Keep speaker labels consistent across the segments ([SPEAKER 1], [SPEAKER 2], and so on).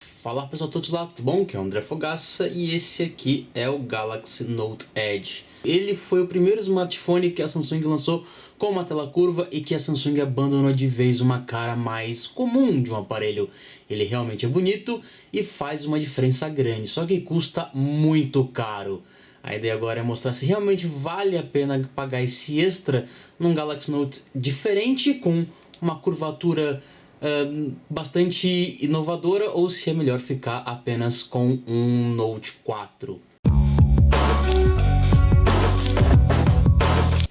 [SPEAKER 1] Fala pessoal, todos lá, tudo bom? Que é o André Fogaça e esse aqui é o Galaxy Note Edge. Ele foi o primeiro smartphone que a Samsung lançou com uma tela curva e que a Samsung abandonou de vez uma cara mais comum de um aparelho. Ele realmente é bonito e faz uma diferença grande, só que custa muito caro. A ideia agora é mostrar se realmente vale a pena pagar esse extra num Galaxy Note diferente, com uma curvatura bastante inovadora, ou se é melhor ficar apenas com um Note 4.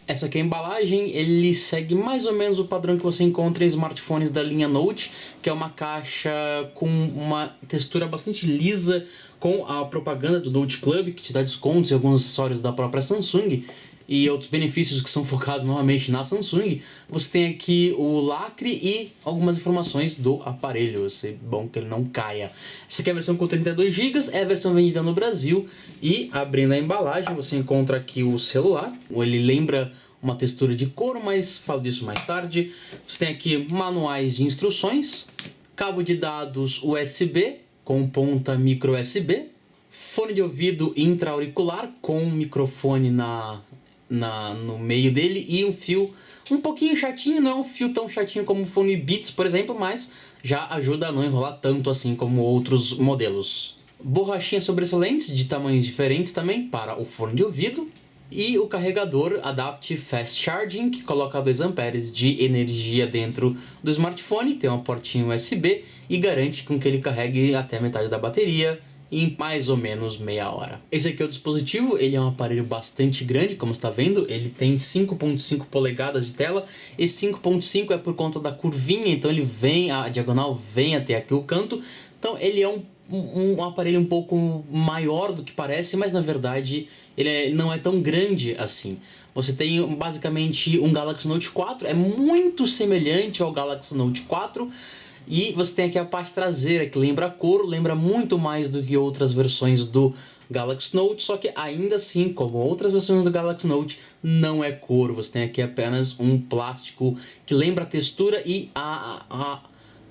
[SPEAKER 1] Essa aqui é a embalagem, ele segue mais ou menos o padrão que você encontra em smartphones da linha Note, que é uma caixa com uma textura bastante lisa, com a propaganda do Note Club, que te dá descontos e alguns acessórios da própria Samsung, e outros benefícios que são focados novamente na Samsung. Você tem aqui o lacre e algumas informações do aparelho, é bom que ele não caia. Essa aqui é a versão com 32 GB, é a versão vendida no Brasil, e abrindo a embalagem você encontra aqui o celular. Ele lembra uma textura de couro, mas falo disso mais tarde. Você tem aqui manuais de instruções, cabo de dados USB com ponta micro USB, fone de ouvido intra-auricular com microfone no meio dele e um fio um pouquinho chatinho, não é um fio tão chatinho como o fone Beats, por exemplo, mas já ajuda a não enrolar tanto assim como outros modelos. Borrachinhas sobressalentes de tamanhos diferentes também para o fone de ouvido. E o carregador Adaptive Fast Charging, que coloca 2 amperes de energia dentro do smartphone, tem uma portinha USB e garante com que ele carregue até metade da bateria em mais ou menos meia hora. Esse aqui é o dispositivo, ele é um aparelho bastante grande, como você está vendo, ele tem 5.5 polegadas de tela, esse 5.5 é por conta da curvinha, então ele vem, a diagonal vem até aqui o canto, então ele é um aparelho um pouco maior do que parece, mas na verdade ele não é tão grande assim. Você tem basicamente um Galaxy Note 4, é muito semelhante ao Galaxy Note 4, e você tem aqui a parte traseira que lembra couro, lembra muito mais do que outras versões do Galaxy Note, só que ainda assim, como outras versões do Galaxy Note, não é couro. Você tem aqui apenas um plástico que lembra a textura e a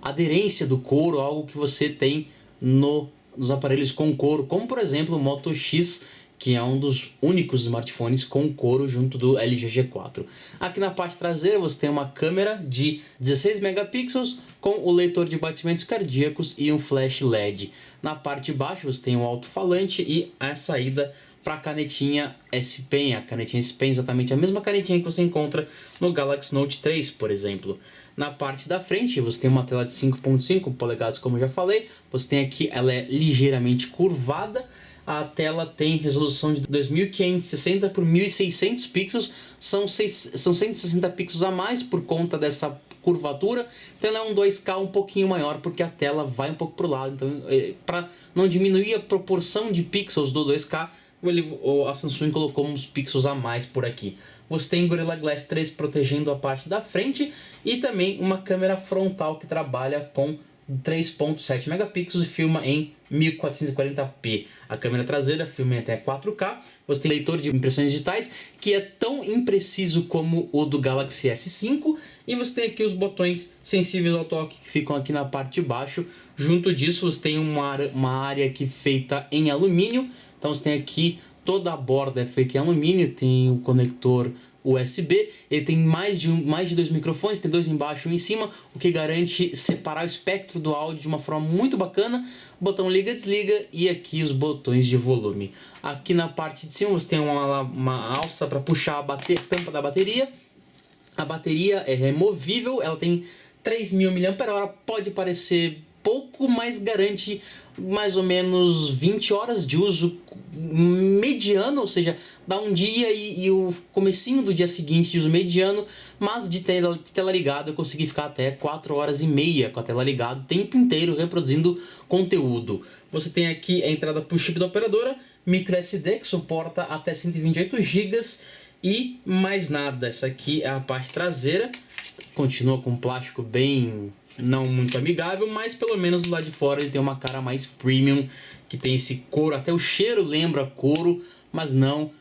[SPEAKER 1] aderência do couro, algo que você tem nos aparelhos com couro, como por exemplo o Moto X, que é um dos únicos smartphones com couro junto do LG G4. Aqui na parte traseira você tem uma câmera de 16 megapixels com o leitor de batimentos cardíacos e um flash LED. Na parte de baixo você tem um alto-falante e a saída para a canetinha S Pen. A canetinha S Pen é exatamente a mesma canetinha que você encontra no Galaxy Note 3, por exemplo. Na parte da frente você tem uma tela de 5.5 polegadas, como eu já falei. Você tem aqui, ela é ligeiramente curvada. A tela tem resolução de 2560 por 1600 pixels, são 160 pixels a mais por conta dessa curvatura, então ela é um 2K um pouquinho maior porque a tela vai um pouco para o lado, então para não diminuir a proporção de pixels do 2K, a Samsung colocou uns pixels a mais por aqui. Você tem Gorilla Glass 3 protegendo a parte da frente e também uma câmera frontal que trabalha com 3.7 megapixels e filma em 1440p. A câmera traseira filma em até 4K. Você tem leitor de impressões digitais que é tão impreciso como o do Galaxy S5. E você tem aqui os botões sensíveis ao toque que ficam aqui na parte de baixo. Junto disso você tem uma área aqui feita em alumínio. Então você tem aqui toda a borda é feita em alumínio. Tem o conector USB, ele tem mais de 2 microfones, tem 2 embaixo e um em cima, o que garante separar o espectro do áudio de uma forma muito bacana. Botão liga, desliga e aqui os botões de volume. Aqui na parte de cima você tem uma alça para puxar a tampa da bateria. A bateria é removível, ela tem 3.000 mAh, pode parecer pouco, mas garante mais ou menos 20 horas de uso mediano, ou seja, dá um dia e o comecinho do dia seguinte de uso mediano, mas de tela ligada eu consegui ficar até 4 horas e meia com a tela ligada o tempo inteiro reproduzindo conteúdo. Você tem aqui a entrada para o chip da operadora, micro SD que suporta até 128 GB e mais nada. Essa aqui é a parte traseira, continua com plástico bem não muito amigável, mas pelo menos do lado de fora ele tem uma cara mais premium, que tem esse couro, até o cheiro lembra couro, mas não,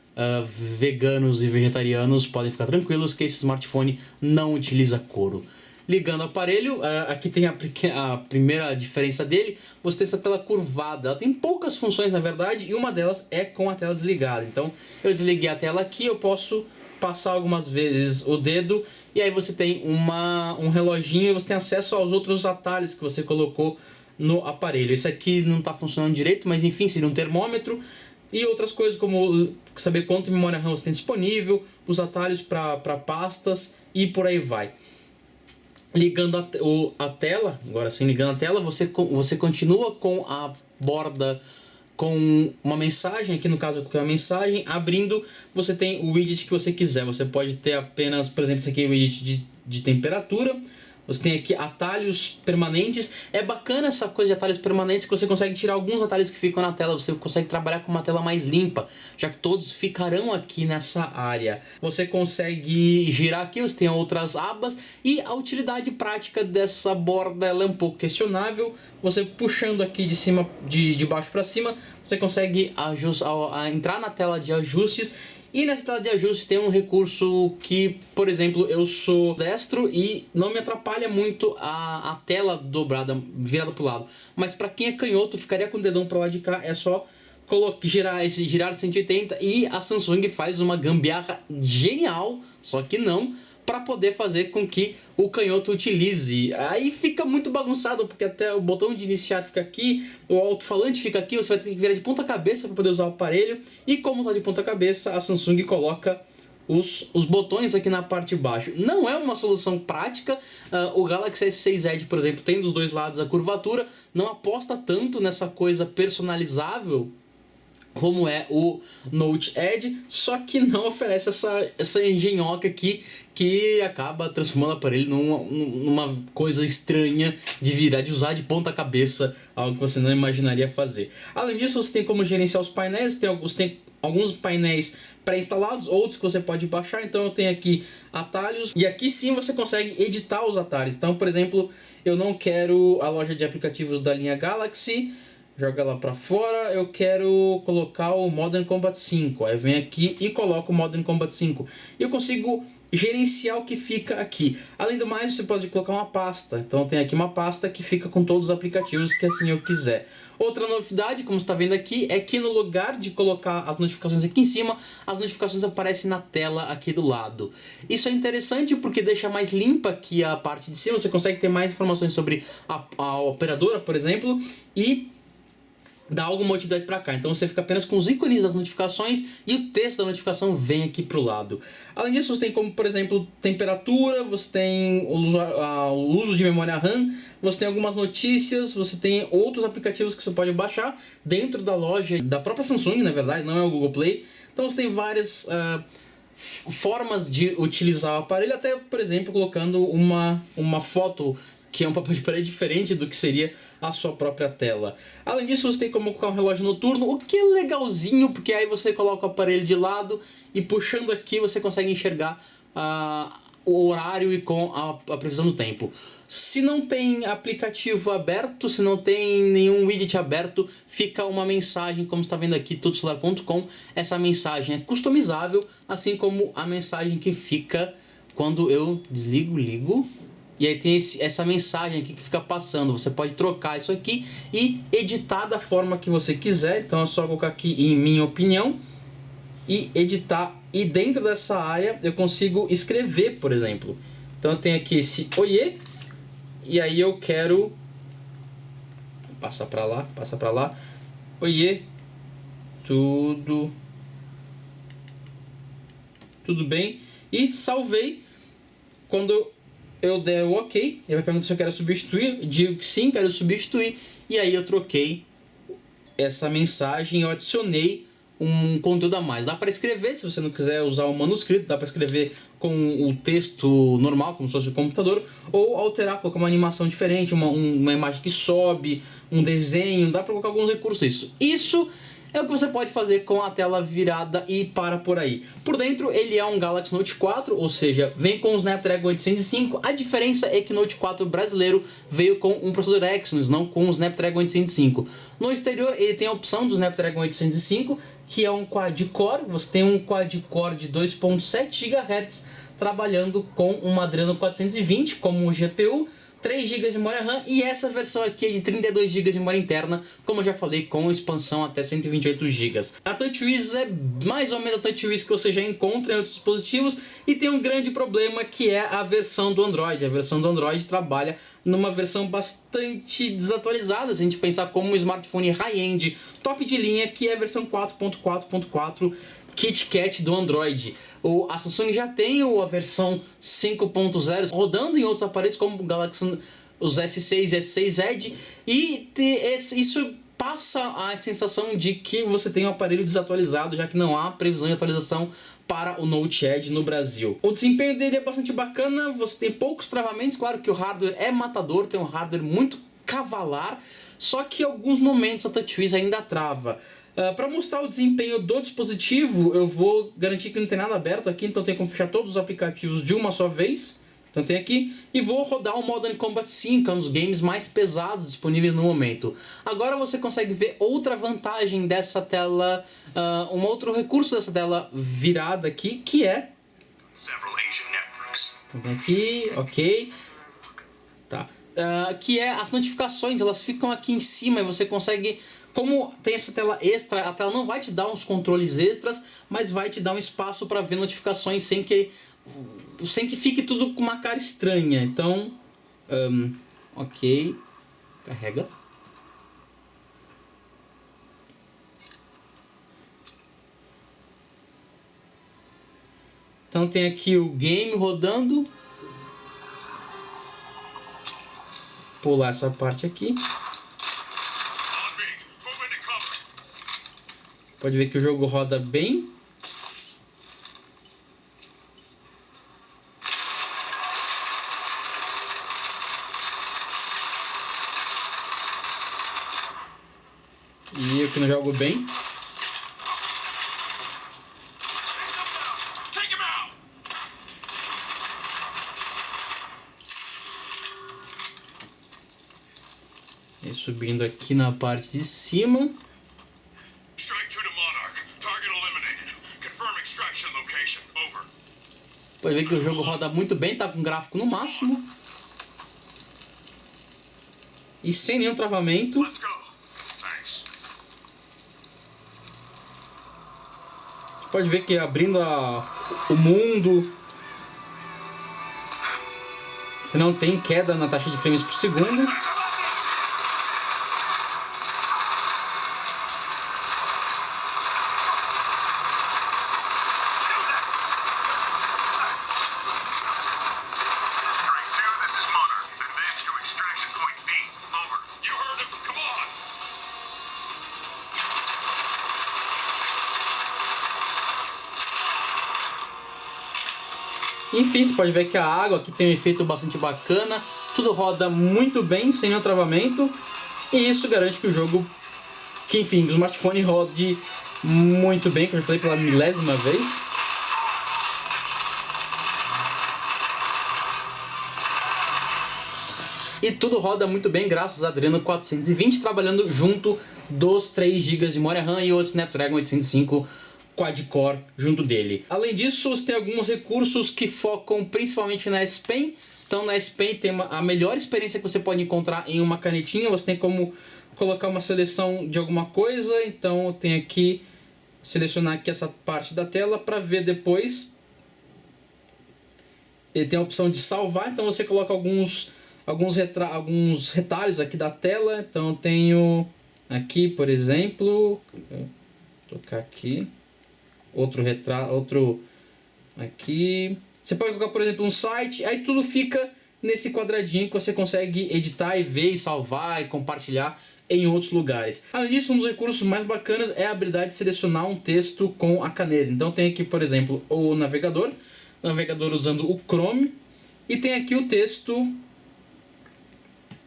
[SPEAKER 1] veganos e vegetarianos podem ficar tranquilos que esse smartphone não utiliza couro. Ligando o aparelho, aqui tem a primeira diferença dele, você tem essa tela curvada. Ela tem poucas funções na verdade, e uma delas é com a tela desligada. Então eu desliguei a tela aqui, eu posso passar algumas vezes o dedo, e aí você tem um reloginho e você tem acesso aos outros atalhos que você colocou no aparelho. Esse aqui não está funcionando direito, mas enfim, seria um termômetro. E outras coisas como saber quanto memória RAM você tem disponível, os atalhos para pastas e por aí vai. Ligando a tela, agora sim, ligando a tela, você continua com a borda com uma mensagem. Aqui no caso eu coloquei uma mensagem, abrindo você tem o widget que você quiser. Você pode ter apenas, por exemplo, esse aqui é o widget de temperatura. Você tem aqui atalhos permanentes. É bacana essa coisa de atalhos permanentes, que você consegue tirar alguns atalhos que ficam na tela. Você consegue trabalhar com uma tela mais limpa, já que todos ficarão aqui nessa área. Você consegue girar aqui, você tem outras abas. E a utilidade prática dessa borda ela é um pouco questionável. Você puxando aqui de baixo para cima, você consegue entrar na tela de ajustes. E nessa tela de ajustes tem um recurso que, por exemplo, eu sou destro e não me atrapalha muito a tela dobrada, virada para o lado. Mas para quem é canhoto, ficaria com o dedão para lá de cá, é só girar 180, e a Samsung faz uma gambiarra genial, só que não, para poder fazer com que o canhoto utilize. Aí fica muito bagunçado, porque até o botão de iniciar fica aqui, o alto-falante fica aqui, você vai ter que virar de ponta cabeça para poder usar o aparelho, e como está de ponta cabeça, a Samsung coloca os botões aqui na parte de baixo. Não é uma solução prática. O Galaxy S6 Edge, por exemplo, tem dos dois lados a curvatura, não aposta tanto nessa coisa personalizável como é o Note Edge, só que não oferece essa engenhoca aqui que acaba transformando o aparelho numa coisa estranha de usar de ponta cabeça, algo que você não imaginaria fazer. Além disso, você tem como gerenciar os painéis, você tem alguns painéis pré-instalados, outros que você pode baixar. Então eu tenho aqui atalhos, e aqui sim você consegue editar os atalhos. Então, por exemplo, eu não quero a loja de aplicativos da linha Galaxy, joga lá pra fora, eu quero colocar o Modern Combat 5. Aí vem aqui e coloco o Modern Combat 5. E eu consigo gerenciar o que fica aqui. Além do mais, você pode colocar uma pasta. Então tem aqui uma pasta que fica com todos os aplicativos que assim eu quiser. Outra novidade, como você está vendo aqui, é que no lugar de colocar as notificações aqui em cima, as notificações aparecem na tela aqui do lado. Isso é interessante porque deixa mais limpa aqui a parte de cima. Você consegue ter mais informações sobre a operadora, por exemplo, e dá alguma utilidade para cá. Então você fica apenas com os ícones das notificações e o texto da notificação vem aqui pro lado. Além disso, você tem como, por exemplo, temperatura, você tem o uso de memória RAM, você tem algumas notícias, você tem outros aplicativos que você pode baixar dentro da loja da própria Samsung, na verdade, não é o Google Play. Então você tem várias formas de utilizar o aparelho, até, por exemplo, colocando uma foto que é um papel de parede diferente do que seria a sua própria tela. Além disso, você tem como colocar um relógio noturno, o que é legalzinho, porque aí você coloca o aparelho de lado e puxando aqui você consegue enxergar o horário e com a previsão do tempo. Se não tem aplicativo aberto, se não tem nenhum widget aberto, fica uma mensagem, como está vendo aqui, tudosolar.com. Essa mensagem é customizável, assim como a mensagem que fica quando eu desligo, ligo. E aí tem essa mensagem aqui que fica passando. Você pode trocar isso aqui e editar da forma que você quiser. Então é só colocar aqui em minha opinião e editar. E dentro dessa área eu consigo escrever, por exemplo. Então eu tenho aqui esse oiê. E aí eu quero passar pra lá. Oiê, tudo bem? E salvei. Quando eu der o OK, ele vai perguntar se eu quero substituir, eu digo que sim, quero substituir, e aí eu troquei essa mensagem, eu adicionei um conteúdo a mais. Dá para escrever, se você não quiser usar o manuscrito, dá para escrever com o texto normal, como se fosse o computador, ou alterar, colocar uma animação diferente, uma imagem que sobe, um desenho, dá para colocar alguns recursos. Isso é o que você pode fazer com a tela virada e para por aí. Por dentro ele é um Galaxy Note 4, ou seja, vem com o Snapdragon 805. A diferença é que o Note 4 brasileiro veio com um processador Exynos, não com o Snapdragon 805. No exterior ele tem a opção do Snapdragon 805, que é um quad-core. Você tem um quad-core de 2.7 GHz trabalhando com um Adreno 420 como GPU, 3 GB de memória RAM, e essa versão aqui é de 32 GB de memória interna, como eu já falei, com expansão até 128 GB. A TouchWiz é mais ou menos a TouchWiz que você já encontra em outros dispositivos, e tem um grande problema que é a versão do Android. A versão do Android trabalha numa versão bastante desatualizada, se a gente pensar como um smartphone high-end, top de linha, que é a versão 4.4.4 KitKat do Android. A Samsung já tem a versão 5.0 rodando em outros aparelhos como o Galaxy, os S6 e S6 Edge, e isso passa a sensação de que você tem um aparelho desatualizado, já que não há previsão de atualização para o Note Edge no Brasil. O desempenho dele é bastante bacana, você tem poucos travamentos, claro que o hardware é matador, tem um hardware muito cavalar, só que em alguns momentos a TouchWiz ainda trava. Para mostrar o desempenho do dispositivo, eu vou garantir que não tem nada aberto aqui, então tem como fechar todos os aplicativos de uma só vez. Então tem aqui, e vou rodar o Modern Combat 5, é um dos games mais pesados disponíveis no momento. Agora você consegue ver outra vantagem dessa tela, um outro recurso dessa tela virada aqui, que é... Então aqui, ok. Tá. Que é as notificações, elas ficam aqui em cima e você consegue... Como tem essa tela extra, a tela não vai te dar uns controles extras, mas vai te dar um espaço para ver notificações sem que fique tudo com uma cara estranha. Então, ok, carrega. Então tem aqui o game rodando. Pular essa parte aqui. Pode ver que o jogo roda bem. E eu que não jogo bem. E subindo aqui na parte de cima. Pode ver que o jogo roda muito bem, tá com gráfico no máximo. E sem nenhum travamento. Pode ver que abrindo o mundo, você não tem queda na taxa de frames por segundo. Enfim, você pode ver que a água aqui tem um efeito bastante bacana, tudo roda muito bem, sem nenhum travamento, e isso garante que o jogo, que enfim, o smartphone rode muito bem, como eu falei pela milésima vez. E tudo roda muito bem graças a Adreno 420, trabalhando junto dos 3 GB de memória RAM e o Snapdragon 805 quad-core junto dele. Além disso, você tem alguns recursos que focam principalmente na S Pen. Então na S Pen tem a melhor experiência que você pode encontrar em uma canetinha. Você tem como colocar uma seleção de alguma coisa. Então eu tenho aqui, selecionar aqui essa parte da tela para ver depois. Ele tem a opção de salvar, então você coloca alguns retalhos aqui da tela. Então eu tenho aqui, por exemplo, vou tocar aqui. Outro aqui. Você pode colocar, por exemplo, um site, aí tudo fica nesse quadradinho que você consegue editar e ver e salvar e compartilhar em outros lugares. Além disso, um dos recursos mais bacanas é a habilidade de selecionar um texto com a caneta. Então tem aqui, por exemplo, o navegador usando o Chrome, e tem aqui o texto,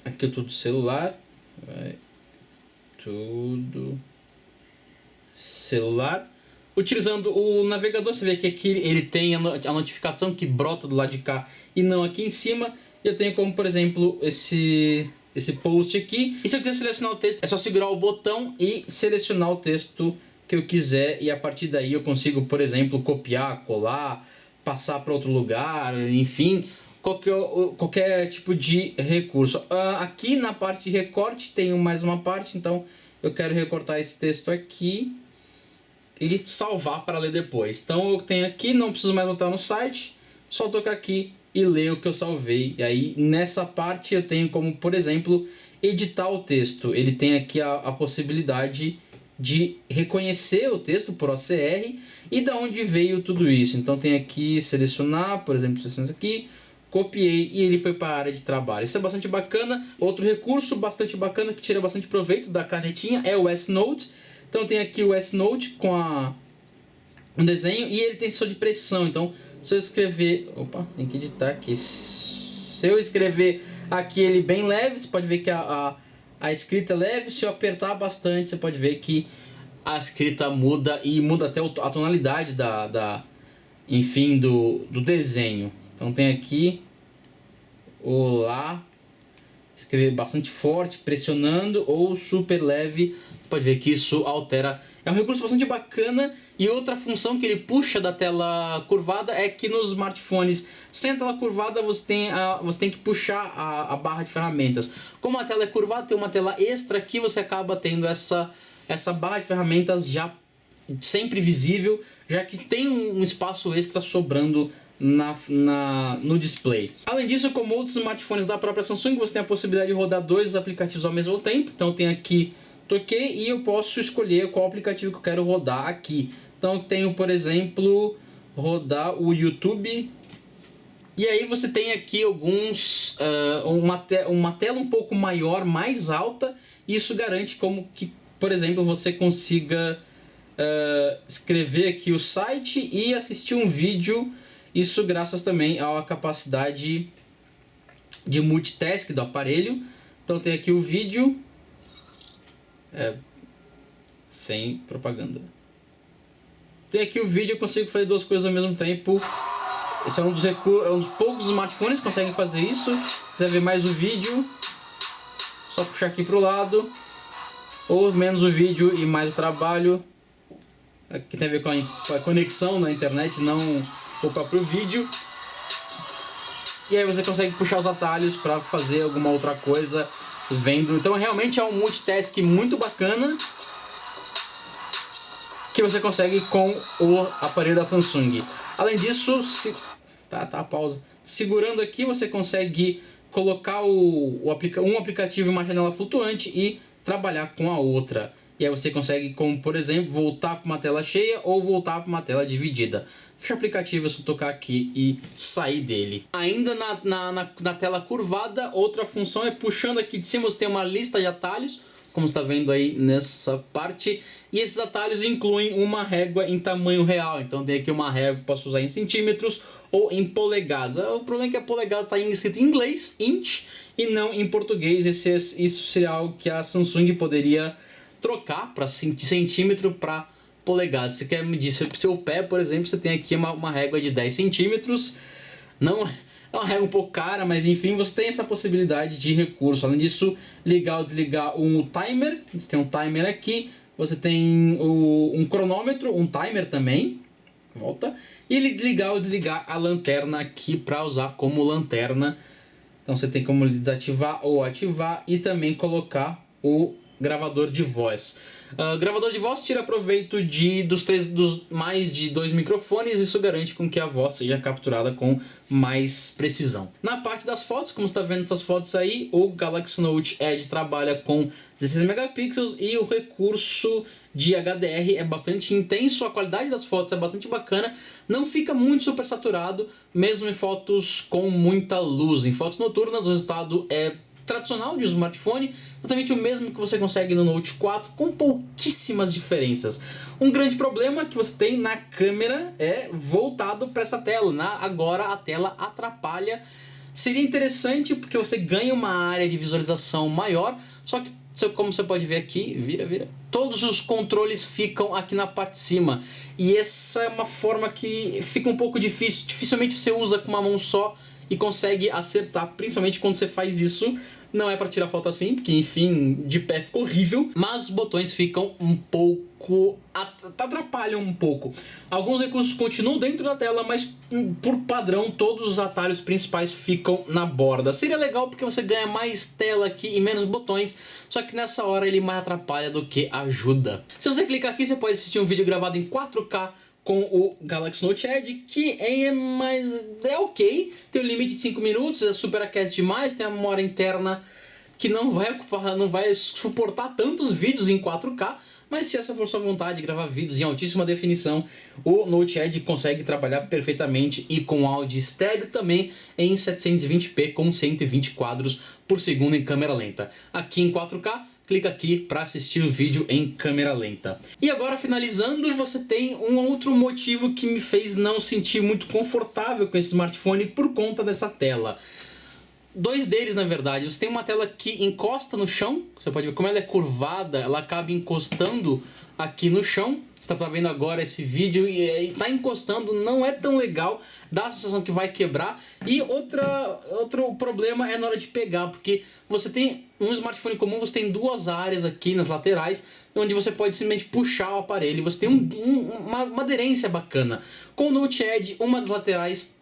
[SPEAKER 1] aqui é tudo celular, utilizando o navegador. Você vê que aqui ele tem a notificação que brota do lado de cá e não aqui em cima. Eu tenho como, por exemplo, esse post aqui. E se eu quiser selecionar o texto, é só segurar o botão e selecionar o texto que eu quiser. E a partir daí eu consigo, por exemplo, copiar, colar, passar para outro lugar, enfim, qualquer tipo de recurso. Aqui na parte de recorte tem mais uma parte, então eu quero recortar esse texto aqui e salvar para ler depois. Então eu tenho aqui, não preciso mais voltar no site, só tocar aqui e ler o que eu salvei. E aí nessa parte eu tenho como, por exemplo, editar o texto. Ele tem aqui a possibilidade de reconhecer o texto por OCR e da onde veio tudo isso. Então tem aqui selecionar, por exemplo, selecionar aqui, copiei e ele foi para a área de trabalho. Isso é bastante bacana. Outro recurso bastante bacana que tira bastante proveito da canetinha é o S-Note. Então tem aqui o S-Note com um desenho e ele tem sensor de pressão. Então se eu escrever... Opa, tem que editar aqui. Se eu escrever aqui ele bem leve, você pode ver que a escrita é leve. Se eu apertar bastante, você pode ver que a escrita muda e muda até a tonalidade enfim, do desenho. Então tem aqui olá, escrever bastante forte, pressionando ou super leve. Pode ver que isso altera. É um recurso bastante bacana. E outra função que ele puxa da tela curvada é que nos smartphones sem a tela curvada você tem que puxar a barra de ferramentas. Como a tela é curvada, tem uma tela extra aqui, você acaba tendo essa barra de ferramentas já sempre visível, já que tem um espaço extra sobrando no display. Além disso, como outros smartphones da própria Samsung, você tem a possibilidade de rodar 2 aplicativos ao mesmo tempo. Então tem aqui, toquei e eu posso escolher qual aplicativo que eu quero rodar aqui. Então eu tenho, por exemplo, rodar o YouTube. E aí você tem aqui uma tela um pouco maior, mais alta. E isso garante como que, por exemplo, você consiga escrever aqui o site e assistir um vídeo. Isso graças também à capacidade de multitask do aparelho. Então tem aqui o vídeo. Sem propaganda. Tem aqui o vídeo, eu consigo fazer 2 coisas ao mesmo tempo. Esse é um dos poucos smartphones que conseguem fazer isso. Se quiser ver mais o vídeo, só puxar aqui para o lado. Ou menos o vídeo e mais o trabalho. Aqui tem a ver com a conexão na internet, não o próprio vídeo. E aí você consegue puxar os atalhos para fazer alguma outra coisa vendo. Então realmente é um multitask muito bacana que você consegue com o aparelho da Samsung. Além disso, pausa. Segurando aqui você consegue colocar um aplicativo em uma janela flutuante e trabalhar com a outra. E aí você consegue, como por exemplo, voltar para uma tela cheia ou voltar para uma tela dividida. Fecha o aplicativo, é só tocar aqui e sair dele. Ainda na tela curvada, outra função é puxando aqui de cima, você tem uma lista de atalhos, como você está vendo aí nessa parte. E esses atalhos incluem uma régua em tamanho real. Então tem aqui uma régua que posso usar em centímetros ou em polegadas. O problema é que a polegada está escrito em inglês, inch, e não em português. Isso seria algo que a Samsung poderia trocar para centímetro para polegadas. Se você quer medir seu pé, por exemplo, você tem aqui uma régua de 10 centímetros. Não é uma régua um pouco cara, mas enfim, você tem essa possibilidade de recurso. Além disso, ligar ou desligar um timer. Você tem um timer aqui. Você tem um cronômetro, um timer também. Volta. E ligar ou desligar a lanterna aqui para usar como lanterna. Então você tem como desativar ou ativar e também colocar o gravador de voz. Gravador de voz tira proveito dos mais de 2 microfones. Isso garante com que a voz seja capturada com mais precisão. Na parte das fotos, como você está vendo essas fotos aí, o Galaxy Note Edge trabalha com 16 megapixels e o recurso de HDR é bastante intenso. A qualidade das fotos é bastante bacana, não fica muito super saturado, mesmo em fotos com muita luz. Em fotos noturnas o resultado é tradicional de um smartphone, exatamente o mesmo que você consegue no Note 4, com pouquíssimas diferenças. Um grande problema que você tem na câmera é voltado para essa tela. Agora a tela atrapalha. Seria interessante porque você ganha uma área de visualização maior, só que como você pode ver aqui, todos os controles ficam aqui na parte de cima. E essa é uma forma que fica um pouco difícil. Dificilmente você usa com uma mão só e consegue acertar, principalmente quando você faz isso Não é pra tirar foto assim, porque enfim, de pé ficou horrível, mas os botões ficam um pouco... atrapalham um pouco. Alguns recursos continuam dentro da tela, mas por padrão todos os atalhos principais ficam na borda. Seria legal porque você ganha mais tela aqui e menos botões, só que nessa hora ele mais atrapalha do que ajuda. Se você clicar aqui, você pode assistir um vídeo gravado em 4K com o Galaxy Note Edge, que é ok, tem um limite de 5 minutos, é super aquece demais, tem a memória interna que não vai suportar tantos vídeos em 4K, mas se essa for sua vontade de gravar vídeos em altíssima definição, o Note Edge consegue trabalhar perfeitamente e com áudio estéreo também em 720p com 120 quadros por segundo em câmera lenta. Aqui em 4K, clica aqui para assistir o vídeo em câmera lenta. E agora, finalizando, você tem um outro motivo que me fez não sentir muito confortável com esse smartphone por conta dessa tela. Dois deles, na verdade. Você tem uma tela que encosta no chão, você pode ver como ela é curvada, ela acaba encostando aqui no chão. Você está vendo agora esse vídeo e está encostando, não é tão legal, dá a sensação que vai quebrar. E outro problema é na hora de pegar, porque você tem um smartphone comum, você tem duas áreas aqui nas laterais, onde você pode simplesmente puxar o aparelho, você tem uma aderência bacana. Com o Note Edge, uma das laterais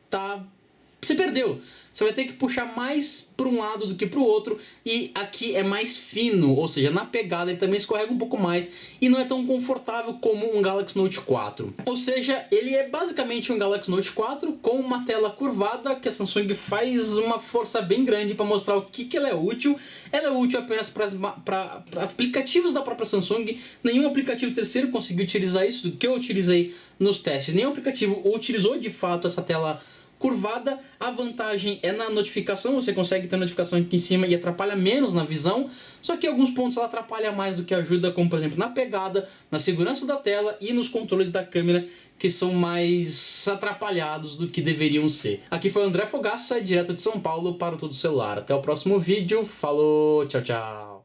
[SPEAKER 1] se perdeu. Você vai ter que puxar mais para um lado do que para o outro, e aqui é mais fino, ou seja, na pegada ele também escorrega um pouco mais e não é tão confortável como um Galaxy Note 4. Ou seja, ele é basicamente um Galaxy Note 4 com uma tela curvada que a Samsung faz uma força bem grande para mostrar o que ela é útil. Ela é útil apenas para aplicativos da própria Samsung, nenhum aplicativo terceiro conseguiu utilizar isso do que eu utilizei nos testes, nenhum aplicativo utilizou de fato essa tela curvada. A vantagem é na notificação, você consegue ter notificação aqui em cima e atrapalha menos na visão, só que em alguns pontos ela atrapalha mais do que ajuda, como por exemplo na pegada, na segurança da tela e nos controles da câmera, que são mais atrapalhados do que deveriam ser. Aqui foi o André Fogaça, direto de São Paulo para o Todo Celular. Até o próximo vídeo, falou, tchau, tchau!